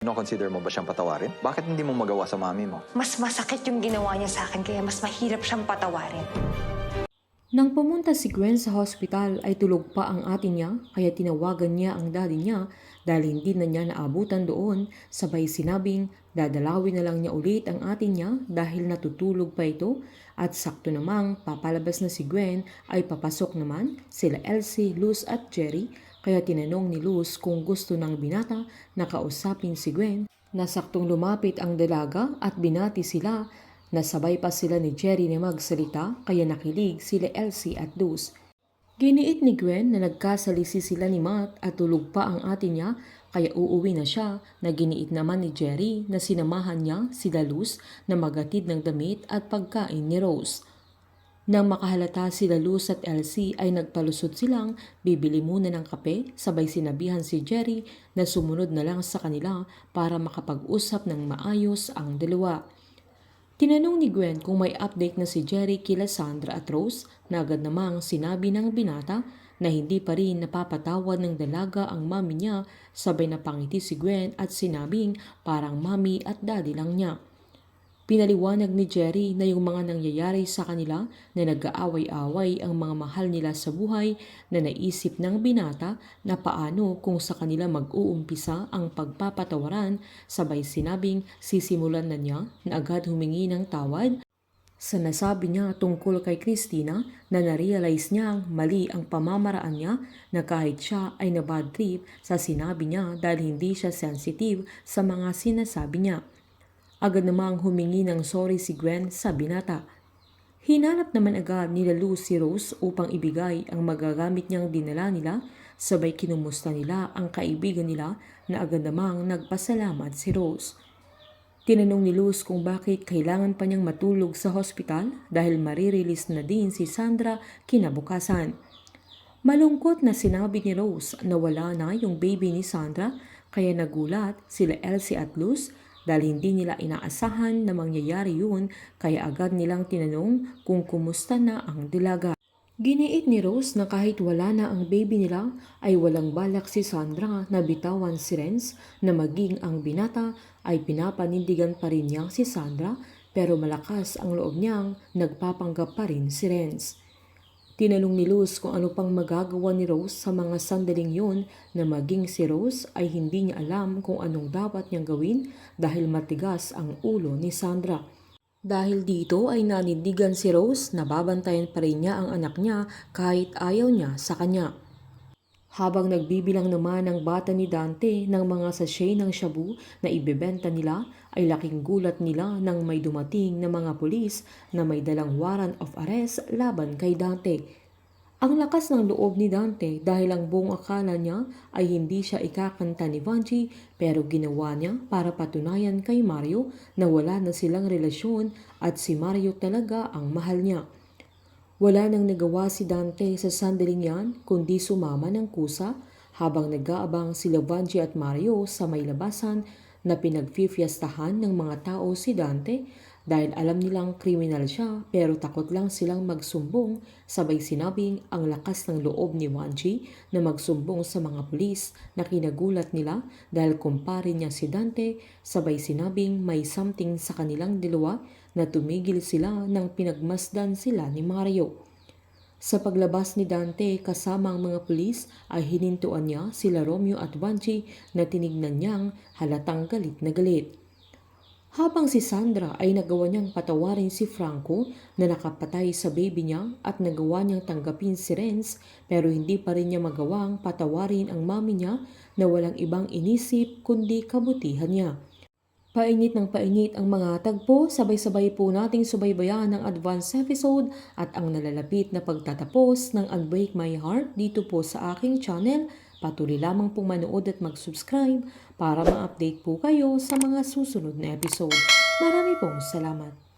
Consider mo ba siyang patawarin? Bakit hindi mo magawa sa mami mo? Mas masakit yung ginawa niya sa akin kaya mas mahirap siyang patawarin. Nang pumunta si Gwen sa hospital ay tulog pa ang ate niya kaya tinawagan niya ang daddy niya dahil hindi na niya naabutan doon. Sabay sinabing dadalawin na lang niya ulit ang ate niya dahil natutulog pa ito at sakto namang papalabas na si Gwen ay papasok naman sila Elsie, Luz at Jerry kaya tinanong ni Luz kung gusto ng binata na kausapin si Gwen. Nasaktong lumapit ang dalaga at binati sila. Nasabay pa sila ni Jerry na magsalita kaya nakilig sila Elsie at Luz. Giniit ni Gwen na nagkasalisi sila ni Matt at tulog pa ang ate niya kaya uuwi na siya na giniit naman ni Jerry na sinamahan niya sila Luz na magatid ng damit at pagkain ni Rose. Nang makahalata sila Luz at Elsie ay nagpalusot silang bibili muna ng kape sabay sinabihan si Jerry na sumunod na lang sa kanila para makapag-usap ng maayos ang dalawa. Tinanong ni Gwen kung may update na si Jerry kila Sandra at Rose na agad namang sinabi ng binata na hindi pa rin napapatawad ng dalaga ang mami niya sabay napangiti si Gwen at sinabing parang mami at daddy lang niya. Pinaliwanag ni Jerry na yung mga nangyayari sa kanila na nag-aaway-away ang mga mahal nila sa buhay na naisip ng binata na paano kung sa kanila mag-uumpisa ang pagpapatawaran sabay sinabing sisimulan na niya na agad humingi ng tawad sa nasabi niya tungkol kay Christina na narealize niyang mali ang pamamaraan niya na kahit siya ay nabad trip sa sinabi niya dahil hindi siya sensitive sa mga sinasabi niya. Agad namang humingi ng sorry si Gwen sa binata. Hinanap naman agad nila Luz si Rose upang ibigay ang magagamit niyang dinala nila sabay kinumusta nila ang kaibigan nila na agad namang nagpasalamat si Rose. Tinanong ni Luz kung bakit kailangan pa niyang matulog sa hospital dahil marirelease na din si Sandra kinabukasan. Malungkot na sinabi ni Rose na wala na yung baby ni Sandra kaya nagulat sila Elsie at Luz dahil hindi nila inaasahan na mangyayari yun kaya agad nilang tinanong kung kumusta na ang dalaga. Giniit ni Rose na kahit wala na ang baby nila ay walang balak si Sandra na bitawan si Renz na maging ang binata ay pinapanindigan pa rin niyang si Sandra pero malakas ang loob niyang nagpapanggap pa rin si Renz. Tinanong ni Luz kung ano pang magagawa ni Rose sa mga sandaling yun na maging si Rose ay hindi niya alam kung anong dapat niyang gawin dahil matigas ang ulo ni Sandra. Dahil dito ay nanindigan si Rose na babantayan pa rin niya ang anak niya kahit ayaw niya sa kanya. Habang nagbibilang naman ang bata ni Dante ng mga sachet ng shabu na ibebenta nila ay laking gulat nila nang may dumating na mga pulis na may dalang warrant of arrest laban kay Dante. Ang lakas ng loob ni Dante dahil ang buong akala niya ay hindi siya ikakanta ni Vanji pero ginawa niya para patunayan kay Mario na wala na silang relasyon at si Mario talaga ang mahal niya. Wala nang nagawa si Dante sa sandaling yan kundi sumama ng kusa habang nag-aabang sila Vanji at Mario sa may labasan na pinagfifiestahan ng mga tao si Dante dahil alam nilang kriminal siya pero takot lang silang magsumbong sabay sinabing ang lakas ng loob ni Vanji na magsumbong sa mga pulis na kinagulat nila dahil kumpare niya si Dante sabay sinabing may something sa kanilang dalawa na tumigil sila nang pinagmasdan sila ni Mario. Sa paglabas ni Dante kasama ang mga pulis ay hinintuan niya sila Romeo at Vanji na tinignan niyang halatang galit na galit. Habang si Sandra ay nagawa niyang patawarin si Franco na nakapatay sa baby niya at nagawa niyang tanggapin si Renz pero hindi pa rin niya magawang patawarin ang mami niya na walang ibang inisip kundi kabutihan niya. Painit ng painit ang mga tagpo, sabay-sabay po nating subaybayan ng advance episode at ang nalalapit na pagtatapos ng Unbreak My Heart dito po sa aking channel. Patuloy lamang pong manood at mag-subscribe para ma-update po kayo sa mga susunod na episode. Marami pong salamat.